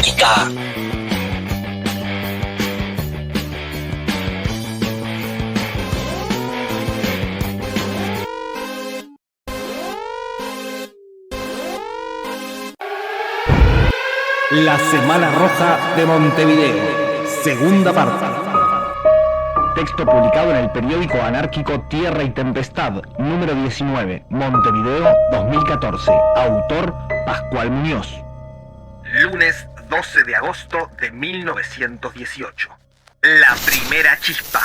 Latinoamérica. La Semana Roja de Montevideo, segunda parte. Texto publicado en el periódico anárquico Tierra y Tempestad, número 19, Montevideo, 2014. Autor, Pascual Muñoz. Lunes 12 de agosto de 1918. La primera chispa.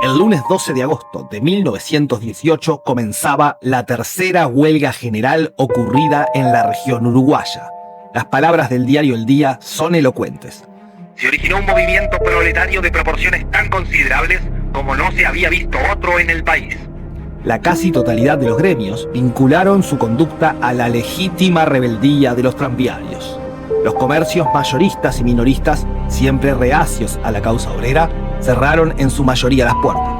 El lunes 12 de agosto de 1918 comenzaba la tercera huelga general ocurrida en la región uruguaya. Las palabras del diario El Día son elocuentes. Se originó un movimiento proletario de proporciones tan considerables como no se había visto otro en el país. La casi totalidad de los gremios vincularon su conducta a la legítima rebeldía de los tranviarios. Los comercios mayoristas y minoristas, siempre reacios a la causa obrera, cerraron en su mayoría las puertas.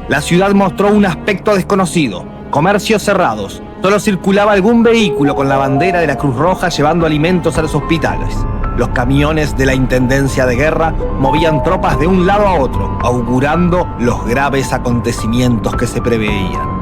La ciudad mostró un aspecto desconocido. Comercios cerrados. Solo circulaba algún vehículo con la bandera de la Cruz Roja llevando alimentos a los hospitales. Los camiones de la Intendencia de Guerra movían tropas de un lado a otro, augurando los graves acontecimientos que se preveían.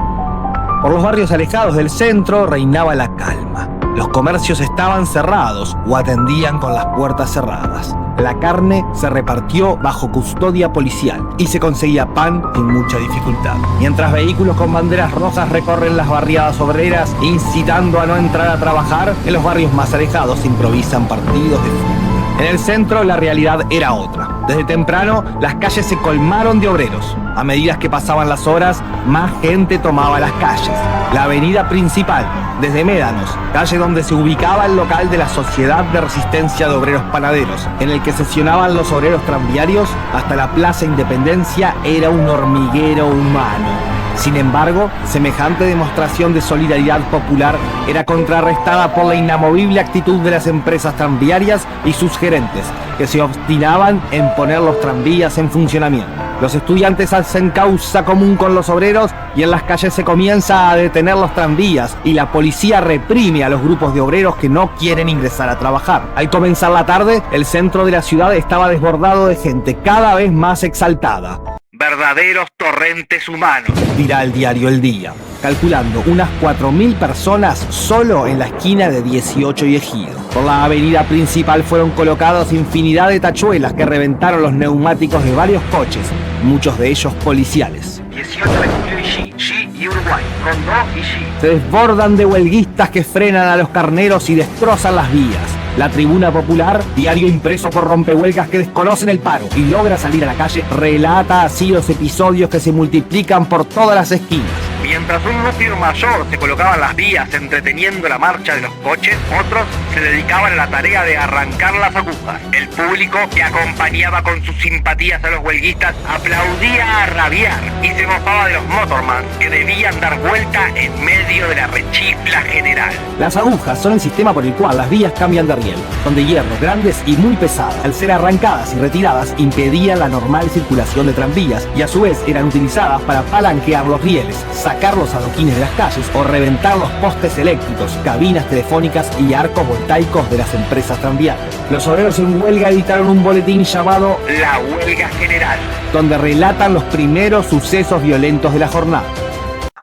Por los barrios alejados del centro reinaba la calma. Los comercios estaban cerrados o atendían con las puertas cerradas. La carne se repartió bajo custodia policial y se conseguía pan sin mucha dificultad. Mientras vehículos con banderas rojas recorren las barriadas obreras, incitando a no entrar a trabajar, en los barrios más alejados se improvisan partidos de fútbol. En el centro la realidad era otra. Desde temprano las calles se colmaron de obreros. A medida que pasaban las horas, más gente tomaba las calles. La avenida principal, desde Médanos, calle donde se ubicaba el local de la Sociedad de Resistencia de Obreros Panaderos, en el que sesionaban los obreros tranviarios, hasta la Plaza Independencia, era un hormiguero humano. Sin embargo, semejante demostración de solidaridad popular era contrarrestada por la inamovible actitud de las empresas tranviarias y sus gerentes, que se obstinaban en poner los tranvías en funcionamiento. Los estudiantes hacen causa común con los obreros y en las calles se comienza a detener los tranvías y la policía reprime a los grupos de obreros que no quieren ingresar a trabajar. Al comenzar la tarde, el centro de la ciudad estaba desbordado de gente cada vez más exaltada. Verdaderos torrentes humanos, dirá el diario El Día, calculando unas 4.000 personas solo en la esquina de 18 y Ejido. Por la avenida principal fueron colocados infinidad de tachuelas que reventaron los neumáticos de varios coches, muchos de ellos policiales. 18 de julio y Uruguay, Rondó y G. Se desbordan de huelguistas que frenan a los carneros y destrozan las vías. La Tribuna Popular, diario impreso por rompehuelgas que desconocen el paro y logra salir a la calle, relata así los episodios que se multiplican por todas las esquinas. Mientras un núcleo mayor se colocaba en las vías entreteniendo la marcha de los coches, otros se dedicaban a la tarea de arrancar las agujas. El público, que acompañaba con sus simpatías a los huelguistas, aplaudía a rabiar y se mofaba de los motormans que debían dar vuelta en medio de la rechifla general. Las agujas son el sistema por el cual las vías cambian de riel. Son de hierro, grandes y muy pesadas. Al ser arrancadas y retiradas, impedían la normal circulación de tranvías y a su vez eran utilizadas para palanquear los rieles, sacar los adoquines de las calles o reventar los postes eléctricos, cabinas telefónicas y arcos voltaicos de las empresas tranviarias. Los obreros en huelga editaron un boletín llamado La Huelga General, donde relatan los primeros sucesos violentos de la jornada.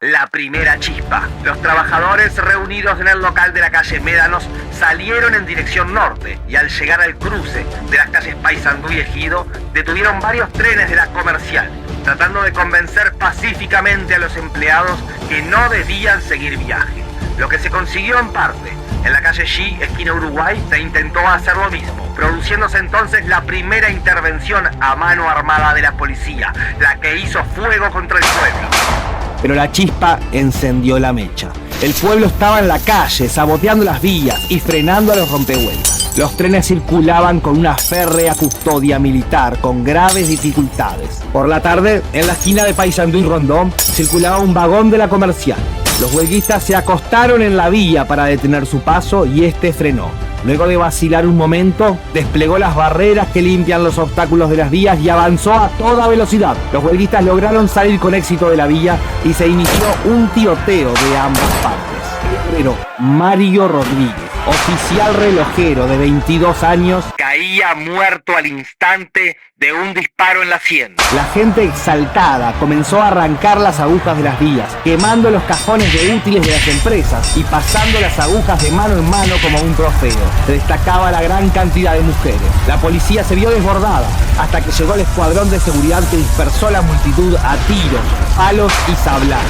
La primera chispa. Los trabajadores reunidos en el local de la calle Médanos salieron en dirección norte y al llegar al cruce de las calles Paysandú y Ejido detuvieron varios trenes de la comercial, tratando de convencer pacíficamente a los empleados que no debían seguir viaje. Lo que se consiguió en parte. En la calle G, esquina Uruguay, se intentó hacer lo mismo, produciéndose entonces la primera intervención a mano armada de la policía, la que hizo fuego contra el pueblo. Pero la chispa encendió la mecha. El pueblo estaba en la calle, saboteando las vías y frenando a los rompehuelgas. Los trenes circulaban con una férrea custodia militar, con graves dificultades. Por la tarde, en la esquina de Paysandú y Rondón, circulaba un vagón de la comercial. Los huelguistas se acostaron en la vía para detener su paso y este frenó. Luego de vacilar un momento, desplegó las barreras que limpian los obstáculos de las vías y avanzó a toda velocidad. Los huelguistas lograron salir con éxito de la vía y se inició un tiroteo de ambas partes. obrero Mario Rodríguez, oficial relojero de 22 años, caía muerto al instante de un disparo en la sien. La gente exaltada comenzó a arrancar las agujas de las vías, quemando los cajones de útiles de las empresas y pasando las agujas de mano en mano como un trofeo. Se destacaba la gran cantidad de mujeres. La policía se vio desbordada hasta que llegó el escuadrón de seguridad que dispersó la multitud a tiros, palos y sablazos.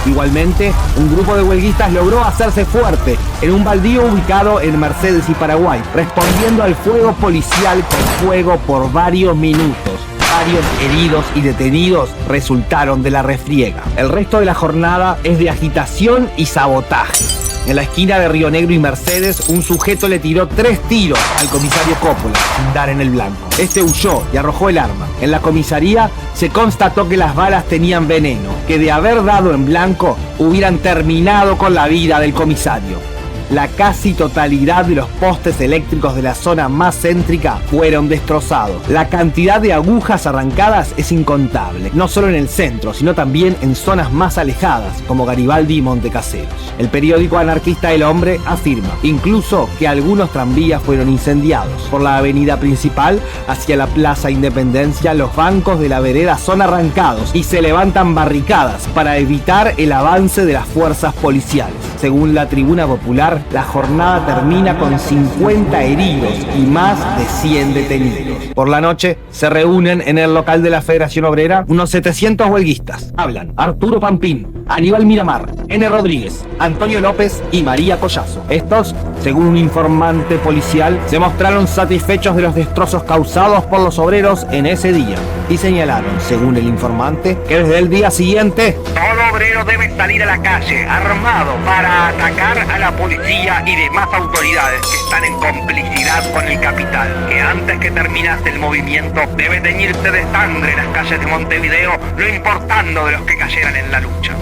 Igualmente, un grupo de huelguistas logró hacerse fuerte en un baldío ubicado en Mercedes y Paraguay, respondiendo al fuego policial con fuego por varios minutos. Varios heridos y detenidos resultaron de la refriega. El resto de la jornada es de agitación y sabotaje. En la esquina de Río Negro y Mercedes, un sujeto le tiró 3 tiros al comisario Coppola, sin dar en el blanco. Este huyó y arrojó el arma. En la comisaría se constató que las balas tenían veneno, que de haber dado en blanco hubieran terminado con la vida del comisario. La casi totalidad de los postes eléctricos de la zona más céntrica fueron destrozados. La cantidad de agujas arrancadas es incontable, no solo en el centro, sino también en zonas más alejadas, como Garibaldi y Montecaseros. El periódico anarquista El Hombre afirma, incluso, que algunos tranvías fueron incendiados. Por la avenida principal, hacia la Plaza Independencia, los bancos de la vereda son arrancados y se levantan barricadas para evitar el avance de las fuerzas policiales. Según la Tribuna Popular, la jornada termina con 50 heridos y más de 100 detenidos. Por la noche se reúnen en el local de la Federación Obrera unos 700 huelguistas. Hablan Arturo Pampín, Aníbal Miramar, N. Rodríguez, Antonio López y María Collazo. Estos, según un informante policial, se mostraron satisfechos de los destrozos causados por los obreros en ese día y señalaron, según el informante, que desde el día siguiente todo obrero debe salir a la calle armado para atacar a la policía y demás autoridades que están en complicidad con el capital, que antes que terminase el movimiento debe teñirse de sangre las calles de Montevideo, no importando de los que cayeran en la lucha.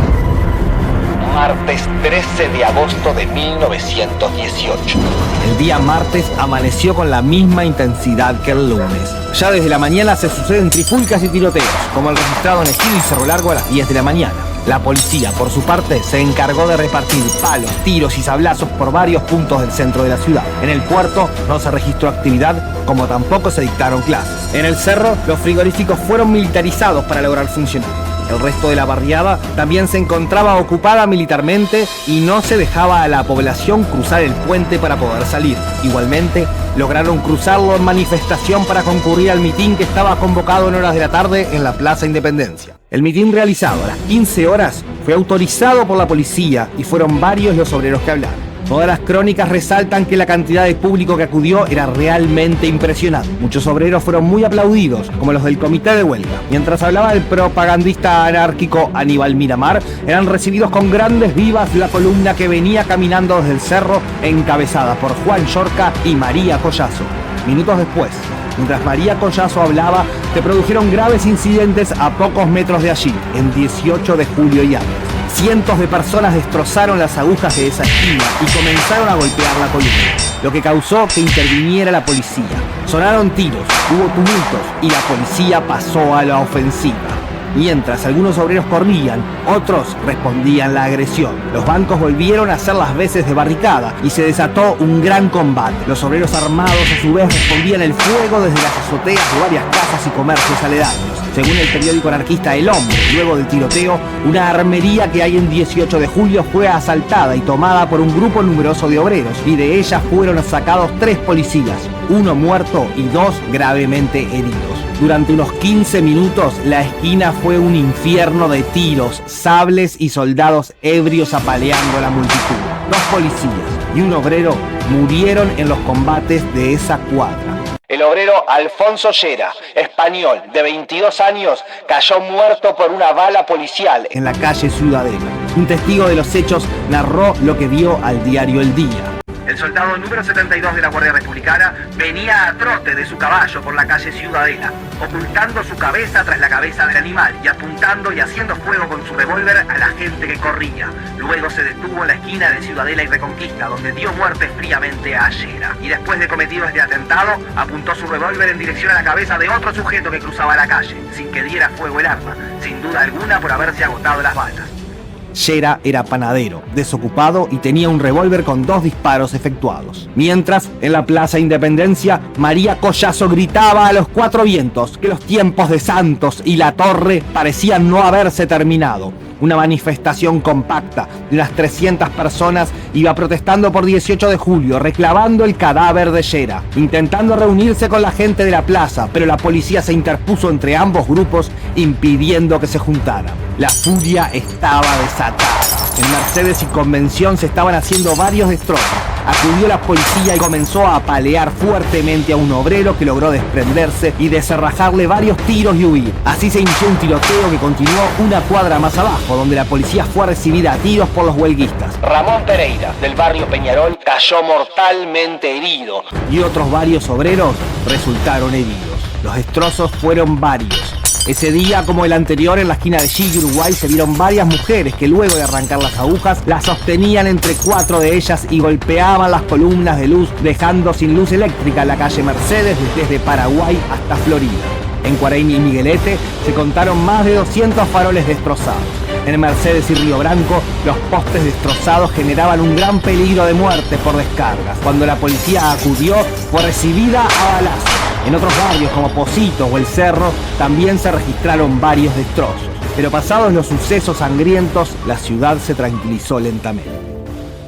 Martes 13 de agosto de 1918. El día martes amaneció con la misma intensidad que el lunes. Ya desde la mañana se suceden trifulcas y tiroteos, como el registrado en Ejido y Cerro Largo a las 10 de la mañana. La policía, por su parte, se encargó de repartir palos, tiros y sablazos por varios puntos del centro de la ciudad. En el puerto no se registró actividad, como tampoco se dictaron clases. En el cerro, los frigoríficos fueron militarizados para lograr funcionar. El resto de la barriada también se encontraba ocupada militarmente y no se dejaba a la población cruzar el puente para poder salir. Igualmente, lograron cruzarlo en manifestación para concurrir al mitin que estaba convocado en horas de la tarde en la Plaza Independencia. El mitin realizado a las 15 horas fue autorizado por la policía y fueron varios los obreros que hablaron. Todas las crónicas resaltan que la cantidad de público que acudió era realmente impresionante. Muchos obreros fueron muy aplaudidos, como los del comité de huelga. Mientras hablaba el propagandista anárquico Aníbal Miramar, eran recibidos con grandes vivas la columna que venía caminando desde el cerro, encabezada por Juan Llorca y María Collazo. Minutos después, mientras María Collazo hablaba, se produjeron graves incidentes a pocos metros de allí, en 18 de julio y antes. Cientos de personas destrozaron las agujas de esa esquina y comenzaron a golpear la columna, lo que causó que interviniera la policía. Sonaron tiros, hubo tumultos y la policía pasó a la ofensiva. Mientras algunos obreros corrían, otros respondían la agresión. Los bancos volvieron a hacer las veces de barricada y se desató un gran combate. Los obreros armados a su vez respondían el fuego desde las azoteas de varias casas y comercios aledaños. Según el periódico anarquista El Hombre, luego del tiroteo, una armería que hay en 18 de julio fue asaltada y tomada por un grupo numeroso de obreros, y de ella fueron sacados 3 policías, 1 muerto y 2 gravemente heridos. Durante unos 15 minutos, la esquina fue un infierno de tiros, sables y soldados ebrios apaleando a la multitud. 2 policías y 1 obrero murieron en los combates de esa cuadra. El obrero Alfonso Llera, español, de 22 años, cayó muerto por una bala policial en la calle Ciudadela. Un testigo de los hechos narró lo que vio al diario El Día. El soldado número 72 de la Guardia Republicana venía a trote de su caballo por la calle Ciudadela, ocultando su cabeza tras la cabeza del animal y apuntando y haciendo fuego con su revólver a la gente que corría. Luego se detuvo en la esquina de Ciudadela y Reconquista, donde dio muerte fríamente a Llera. Y después de cometido este atentado, apuntó su revólver en dirección a la cabeza de otro sujeto que cruzaba la calle, sin que diera fuego el arma, sin duda alguna por haberse agotado las balas. Llera era panadero, desocupado y tenía un revólver con 2 disparos efectuados. Mientras, en la Plaza Independencia, María Collazo gritaba a los 4 vientos que los tiempos de Santos y La Torre parecían no haberse terminado. Una manifestación compacta de unas 300 personas iba protestando por 18 de julio, reclamando el cadáver de Llera, intentando reunirse con la gente de la plaza, pero la policía se interpuso entre ambos grupos, impidiendo que se juntaran. La furia estaba desatada. En Mercedes y Convención se estaban haciendo varios destrozos. Acudió la policía y comenzó a apalear fuertemente a un obrero que logró desprenderse y deserrajarle varios tiros y huir. Así se inició un tiroteo que continuó una cuadra más abajo, donde la policía fue recibida a tiros por los huelguistas. Ramón Pereira, del barrio Peñarol, cayó mortalmente herido y otros varios obreros resultaron heridos. Los destrozos fueron varios. Ese día, como el anterior, en la esquina de Chile y Uruguay se vieron varias mujeres que luego de arrancar las agujas las sostenían entre 4 de ellas y golpeaban las columnas de luz, dejando sin luz eléctrica la calle Mercedes desde Paraguay hasta Florida. En Cuareña y Miguelete se contaron más de 200 faroles destrozados. En Mercedes y Río Branco, los postes destrozados generaban un gran peligro de muerte por descargas. Cuando la policía acudió, fue recibida a balazos. En otros barrios como Pocito o El Cerro también se registraron varios destrozos. Pero pasados los sucesos sangrientos, la ciudad se tranquilizó lentamente.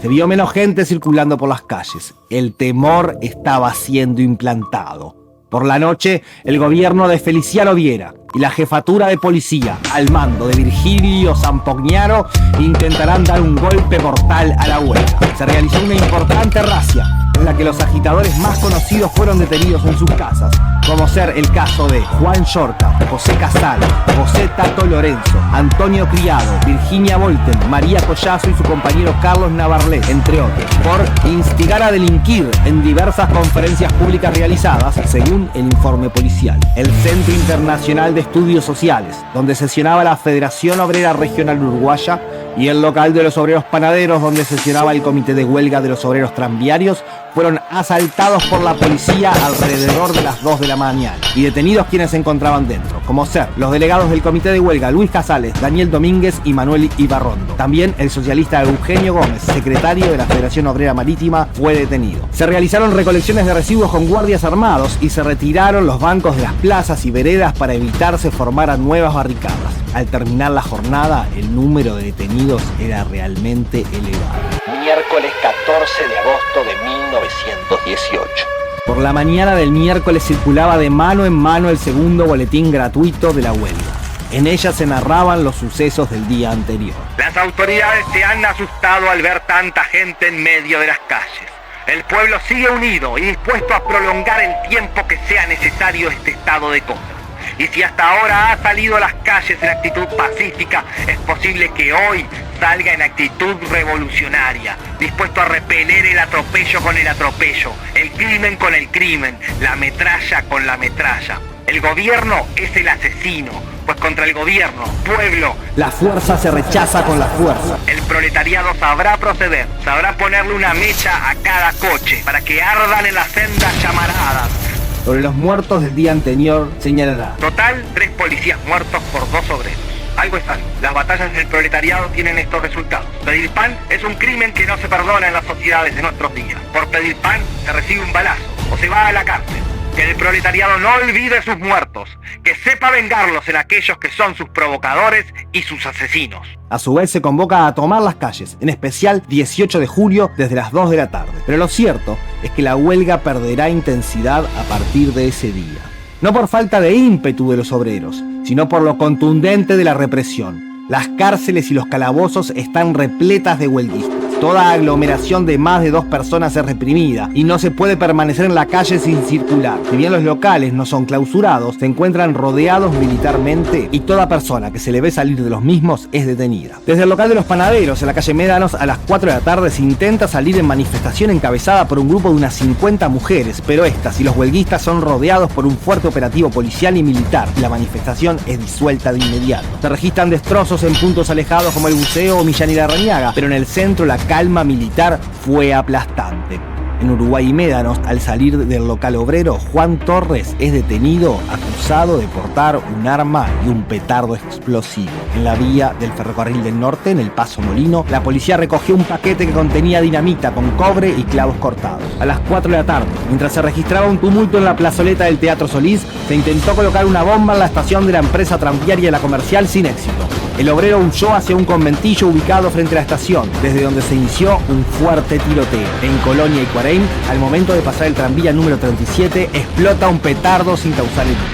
Se vio menos gente circulando por las calles. El temor estaba siendo implantado. Por la noche, el gobierno de Feliciano Viera y la jefatura de policía, al mando de Virgilio Sampognaro, intentarán dar un golpe mortal a la huelga. Se realizó una importante razzia, en la que los agitadores más conocidos fueron detenidos en sus casas, como ser el caso de Juan Yorca, José Casal, José Tato Lorenzo, Antonio Criado, Virginia Volten, María Collazo y su compañero Carlos Navarlet, entre otros, por instigar a delinquir en diversas conferencias públicas realizadas, según el informe policial. El Centro Internacional de Estudios Sociales, donde sesionaba la Federación Obrera Regional Uruguaya, y el local de los obreros panaderos, donde sesionaba el Comité de Huelga de los Obreros Tranviarios, fueron asaltados por la policía alrededor de las 2 de la mañana y detenidos quienes se encontraban dentro, como ser los delegados del Comité de Huelga Luis Casales, Daniel Domínguez y Manuel Ibarrondo. También el socialista Eugenio Gómez, secretario de la Federación Obrera Marítima, fue detenido. Se realizaron recolecciones de residuos con guardias armados y se retiraron los bancos de las plazas y veredas para evitar se formaran nuevas barricadas. Al terminar la jornada, el número de detenidos era realmente elevado. Miércoles 14 de agosto de 1918. Por la mañana del miércoles circulaba de mano en mano el segundo boletín gratuito de la huelga. En ella se narraban los sucesos del día anterior. Las autoridades se han asustado al ver tanta gente en medio de las calles. El pueblo sigue unido y dispuesto a prolongar el tiempo que sea necesario este estado de cosas. Y si hasta ahora ha salido a las calles en actitud pacífica, es posible que hoy salga en actitud revolucionaria, dispuesto a repeler el atropello con el atropello, el crimen con el crimen, la metralla con la metralla. El gobierno es el asesino, pues contra el gobierno, pueblo, la fuerza se rechaza con la fuerza. El proletariado sabrá proceder, sabrá ponerle una mecha a cada coche para que ardan en las sendas llamaradas. Sobre los muertos del día anterior señalará: total, 3 policías muertos por 2 obreros. Algo es algo. Las batallas del proletariado tienen estos resultados. Pedir pan es un crimen que no se perdona en las sociedades de nuestros días. Por pedir pan se recibe un balazo o se va a la cárcel. Que el proletariado no olvide sus muertos, que sepa vengarlos en aquellos que son sus provocadores y sus asesinos. A su vez se convoca a tomar las calles, en especial 18 de julio desde las 2 de la tarde. Pero lo cierto es que la huelga perderá intensidad a partir de ese día. No por falta de ímpetu de los obreros, sino por lo contundente de la represión. Las cárceles y los calabozos están repletas de huelguistas. Toda aglomeración de más de 2 personas es reprimida y no se puede permanecer en la calle sin circular. Si bien los locales no son clausurados, se encuentran rodeados militarmente y toda persona que se le ve salir de los mismos es detenida. Desde el local de los panaderos en la calle Médanos a las 4 de la tarde se intenta salir en manifestación encabezada por un grupo de unas 50 mujeres, pero estas y los huelguistas son rodeados por un fuerte operativo policial y militar y la manifestación es disuelta de inmediato. Se registran destrozos en puntos alejados como el Buceo o Millán y Larrañaga, pero en el centro la calma militar fue aplastante. En Uruguay y Médanos, al salir del local obrero, Juan Torres es detenido acusado de portar un arma y un petardo explosivo. En la vía del Ferrocarril del Norte, en el Paso Molino, la policía recogió un paquete que contenía dinamita con cobre y clavos cortados. A las 4 de la tarde, mientras se registraba un tumulto en la plazoleta del Teatro Solís, se intentó colocar una bomba en la estación de la empresa tranviaria La Comercial sin éxito. El obrero huyó hacia un conventillo ubicado frente a la estación, desde donde se inició un fuerte tiroteo. En Colonia y Cuareim, al momento de pasar el tranvía número 37, explota un petardo sin causar heridos.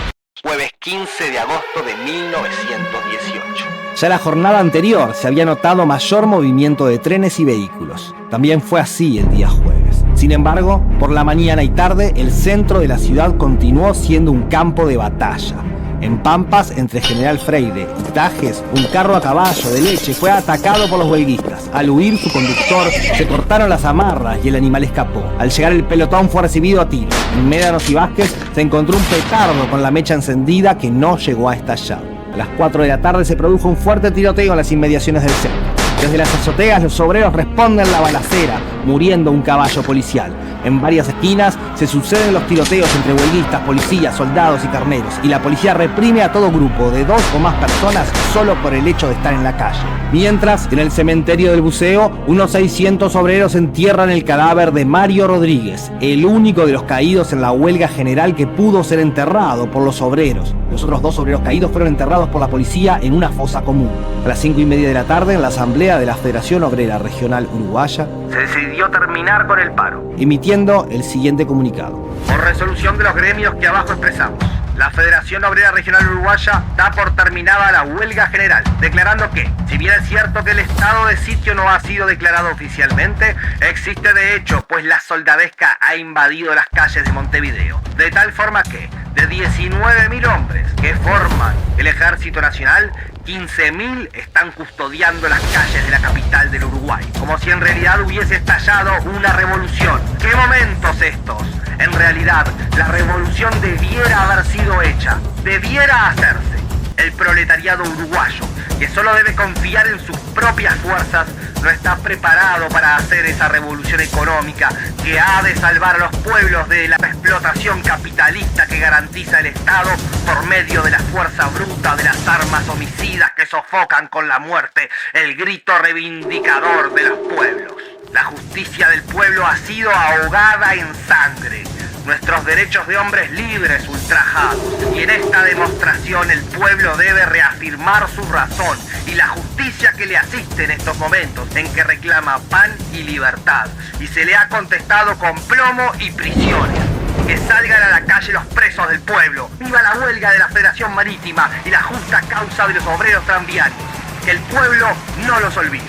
Jueves 15 de agosto de 1918. Ya la jornada anterior se había notado mayor movimiento de trenes y vehículos. También fue así el día jueves. Sin embargo, por la mañana y tarde, el centro de la ciudad continuó siendo un campo de batalla. En Pampas, entre General Freire y Tajes, un carro a caballo de leche fue atacado por los huelguistas. Al huir su conductor, se cortaron las amarras y el animal escapó. Al llegar el pelotón fue recibido a tiros. En Médanos y Vázquez se encontró un petardo con la mecha encendida que no llegó a estallar. A las 4 de la tarde se produjo un fuerte tiroteo en las inmediaciones del centro. Desde las azoteas los obreros responden la balacera, muriendo un caballo policial. En varias esquinas se suceden los tiroteos entre huelguistas, policías, soldados y carneros, y la policía reprime a todo grupo de 2 o más personas solo por el hecho de estar en la calle. Mientras, en el cementerio del Buceo, unos 600 obreros entierran el cadáver de Mario Rodríguez, el único de los caídos en la huelga general que pudo ser enterrado por los obreros. Los otros 2 obreros caídos fueron enterrados por la policía en una fosa común. A las 5:30 de la tarde, en la asamblea de la Federación Obrera Regional Uruguaya, se decidió terminar con el paro, emitiendo el siguiente comunicado. por resolución de los gremios que abajo expresamos. La Federación Obrera Regional Uruguaya da por terminada la huelga general, declarando que, si bien es cierto que el estado de sitio no ha sido declarado oficialmente, existe de hecho, pues la soldadesca ha invadido las calles de Montevideo, de tal forma que, de 19.000 hombres que forman el Ejército Nacional, 15.000 están custodiando las calles de la capital del Uruguay, como si en realidad hubiese estallado una revolución. ¿Qué momentos estos? En realidad, la revolución debiera haber sido hecha, debiera hacerse. El proletariado uruguayo, que solo debe confiar en sus propias fuerzas, no está preparado para hacer esa revolución económica que ha de salvar a los pueblos de la explotación capitalista que garantiza el Estado por medio de la fuerza bruta de las armas homicidas que sofocan con la muerte el grito reivindicador de los pueblos. La justicia del pueblo ha sido ahogada en sangre. Nuestros derechos de hombres libres ultrajados. Y en esta demostración el pueblo debe reafirmar su razón y la justicia que le asiste en estos momentos en que reclama pan y libertad. Y se le ha contestado con plomo y prisiones. Que salgan a la calle los presos del pueblo. ¡Viva la huelga de la Federación Marítima y la justa causa de los obreros tranviarios! Que el pueblo no los olvide.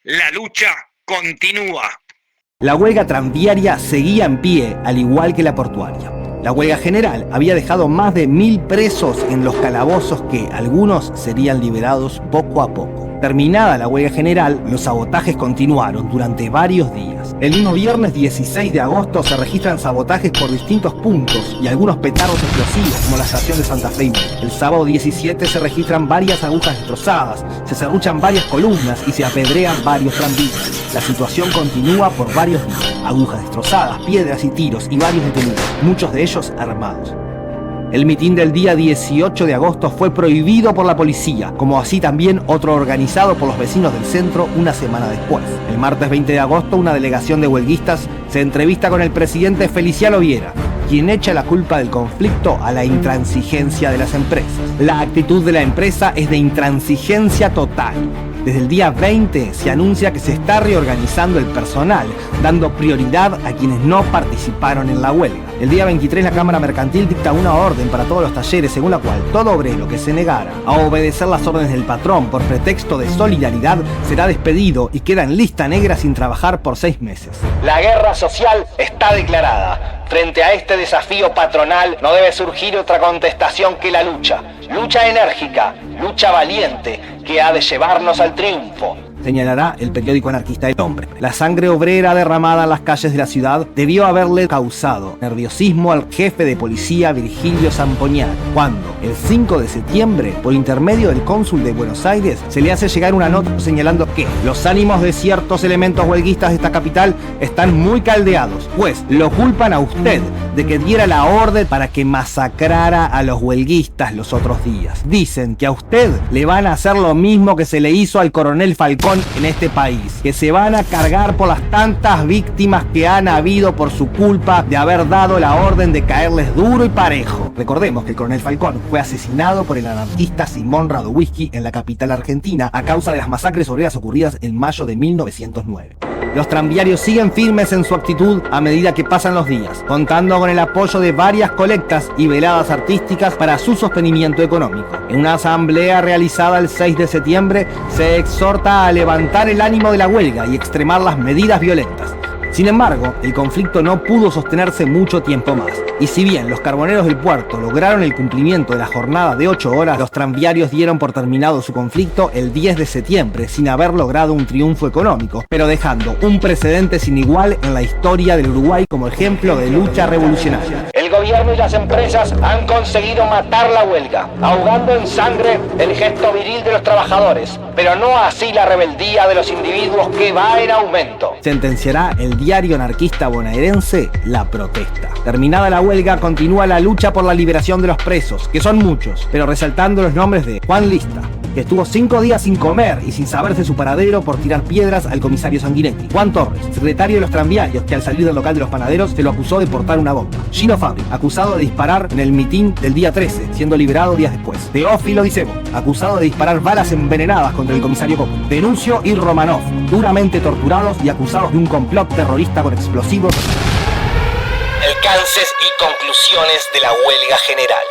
La lucha continúa. La huelga tranviaria seguía en pie, al igual que la portuaria. La huelga general había dejado más de 1.000 presos en los calabozos que algunos serían liberados poco a poco. Terminada la huelga general, los sabotajes continuaron durante varios días. El mismo viernes 16 de agosto se registran sabotajes por distintos puntos y algunos petardos explosivos, como la estación de Santa Fe. El sábado 17 se registran varias agujas destrozadas, se serruchan varias columnas y se apedrean varios tranvías. La situación continúa por varios días. Agujas destrozadas, piedras y tiros y varios detenidos, muchos de ellos armados. El mitin del día 18 de agosto fue prohibido por la policía, como así también otro organizado por los vecinos del centro una semana después. El martes 20 de agosto, una delegación de huelguistas se entrevista con el presidente Feliciano Viera, quien echa la culpa del conflicto a la intransigencia de las empresas. La actitud de la empresa es de intransigencia total. Desde el día 20 se anuncia que se está reorganizando el personal, dando prioridad a quienes no participaron en la huelga. El día 23 la Cámara Mercantil dicta una orden para todos los talleres según la cual todo obrero que se negara a obedecer las órdenes del patrón por pretexto de solidaridad será despedido y queda en lista negra sin trabajar por 6 meses. La guerra social está declarada. Frente a este desafío patronal no debe surgir otra contestación que la lucha. Lucha enérgica, lucha valiente, que ha de llevarnos al triunfo. señalará el periódico anarquista El Hombre. La sangre obrera derramada en las calles de la ciudad debió haberle causado nerviosismo al jefe de policía Virgilio Zampoñán, cuando, el 5 de septiembre, por intermedio del cónsul de Buenos Aires, se le hace llegar una nota señalando que los ánimos de ciertos elementos huelguistas de esta capital están muy caldeados, pues lo culpan a usted de que diera la orden para que masacrara a los huelguistas los otros días. Dicen que a usted le van a hacer lo mismo que se le hizo al coronel Falcón en este país, que se van a cargar por las tantas víctimas que han habido por su culpa de haber dado la orden de caerles duro y parejo. Recordemos que el coronel Falcón fue asesinado por el anarquista Simón Radowisky en la capital argentina a causa de las masacres obreras ocurridas en mayo de 1909. Los tranviarios siguen firmes en su actitud a medida que pasan los días, contando con el apoyo de varias colectas y veladas artísticas para su sostenimiento económico. En una asamblea realizada el 6 de septiembre, se exhorta a levantar el ánimo de la huelga y extremar las medidas violentas. Sin embargo, el conflicto no pudo sostenerse mucho tiempo más. Y si bien los carboneros del puerto lograron el cumplimiento de la jornada de 8 horas, los tranviarios dieron por terminado su conflicto el 10 de septiembre sin haber logrado un triunfo económico, pero dejando un precedente sin igual en la historia del Uruguay como ejemplo de lucha revolucionaria. El gobierno y las empresas han conseguido matar la huelga, ahogando en sangre el gesto viril de los trabajadores, pero no así la rebeldía de los individuos que va en aumento. Sentenciará el diario anarquista bonaerense La Protesta. Terminada la huelga, continúa la lucha por la liberación de los presos, que son muchos, pero resaltando los nombres de Juan Lista, que estuvo 5 días sin comer y sin saberse su paradero por tirar piedras al comisario Sanguinetti. Juan Torres, secretario de los tranviarios, que al salir del local de los panaderos se lo acusó de portar una bomba. Gino Fabri, acusado de disparar en el mitin del día 13, siendo liberado días después. Teófilo Dicebo, acusado de disparar balas envenenadas contra el comisario Coco. Denuncio y Romanov, duramente torturados y acusados de un complot terrorista con explosivos. Alcances y conclusiones de la huelga general.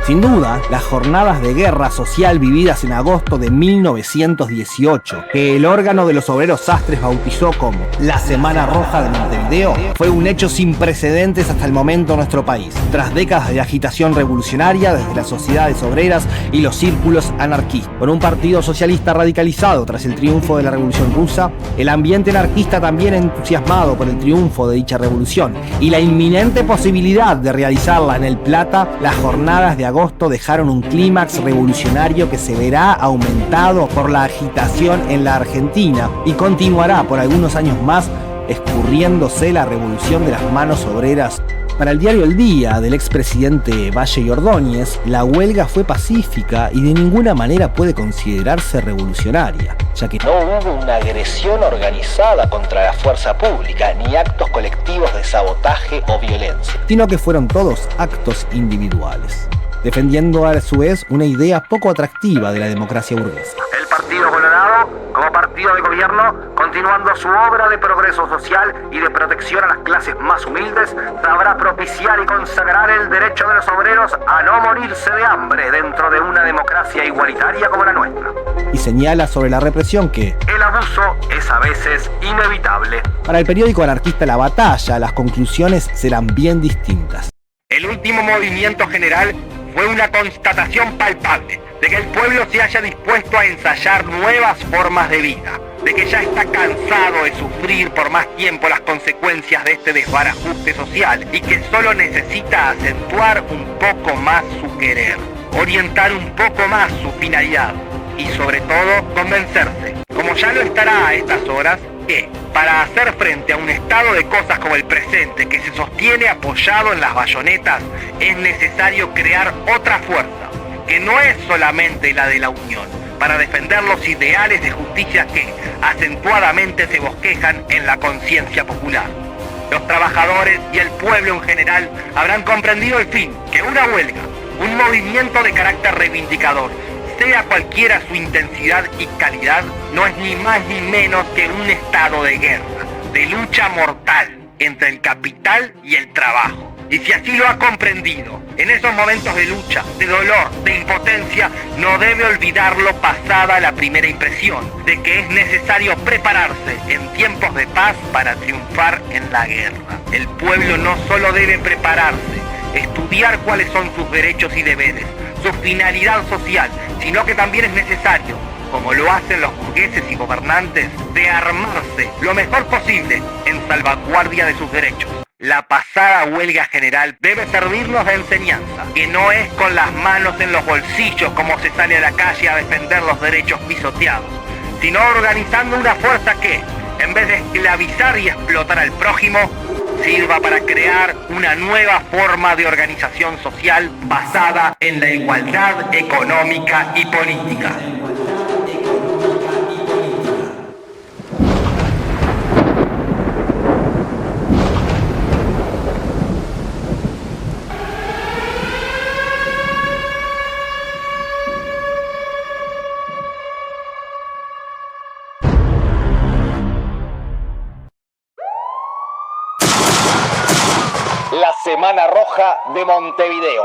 Sin duda, las jornadas de guerra social vividas en agosto de 1918, que el órgano de los obreros sastres bautizó como la Semana Roja de Montevideo, fue un hecho sin precedentes hasta el momento en nuestro país. Tras décadas de agitación revolucionaria desde las sociedades obreras y los círculos anarquistas, con un partido socialista radicalizado tras el triunfo de la Revolución Rusa, el ambiente anarquista también entusiasmado por el triunfo de dicha revolución y la inminente posibilidad de realizarla en El Plata, las jornadas de agosto dejaron un clímax revolucionario que se verá aumentado por la agitación en la Argentina y continuará por algunos años más escurriéndose la revolución de las manos obreras. Para el diario El Día del expresidente Valle y Ordóñez, la huelga fue pacífica y de ninguna manera puede considerarse revolucionaria, ya que no hubo una agresión organizada contra la fuerza pública, ni actos colectivos de sabotaje o violencia, sino que fueron todos actos individuales, defendiendo a su vez una idea poco atractiva de la democracia burguesa. El Partido Colorado, como partido de gobierno, continuando su obra de progreso social y de protección a las clases más humildes, sabrá propiciar y consagrar el derecho de los obreros a no morirse de hambre dentro de una democracia igualitaria como la nuestra. Y señala sobre la represión que el abuso es a veces inevitable. Para el periódico anarquista La Batalla, las conclusiones serán bien distintas. El último movimiento general fue una constatación palpable de que el pueblo se haya dispuesto a ensayar nuevas formas de vida, de que ya está cansado de sufrir por más tiempo las consecuencias de este desbarajuste social y que solo necesita acentuar un poco más su querer, orientar un poco más su finalidad y sobre todo convencerse, como ya lo estará a estas horas, que para hacer frente a un estado de cosas como el presente que se sostiene apoyado en las bayonetas, es necesario crear otra fuerza, que no es solamente la de la unión, para defender los ideales de justicia que acentuadamente se bosquejan en la conciencia popular. Los trabajadores y el pueblo en general habrán comprendido al fin que una huelga, un movimiento de carácter reivindicador, sea cualquiera su intensidad y calidad, no es ni más ni menos que un estado de guerra, de lucha mortal entre el capital y el trabajo. Y si así lo ha comprendido, en esos momentos de lucha, de dolor, de impotencia, no debe olvidarlo pasada la primera impresión de que es necesario prepararse en tiempos de paz para triunfar en la guerra. El pueblo no solo debe prepararse, estudiar cuáles son sus derechos y deberes, su finalidad social, sino que también es necesario como lo hacen los burgueses y gobernantes, de armarse lo mejor posible en salvaguardia de sus derechos. La pasada huelga general debe servirnos de enseñanza, que no es con las manos en los bolsillos como se sale a la calle a defender los derechos pisoteados, sino organizando una fuerza que, en vez de esclavizar y explotar al prójimo, sirva para crear una nueva forma de organización social basada en la igualdad económica y política. La Semana Roja de Montevideo.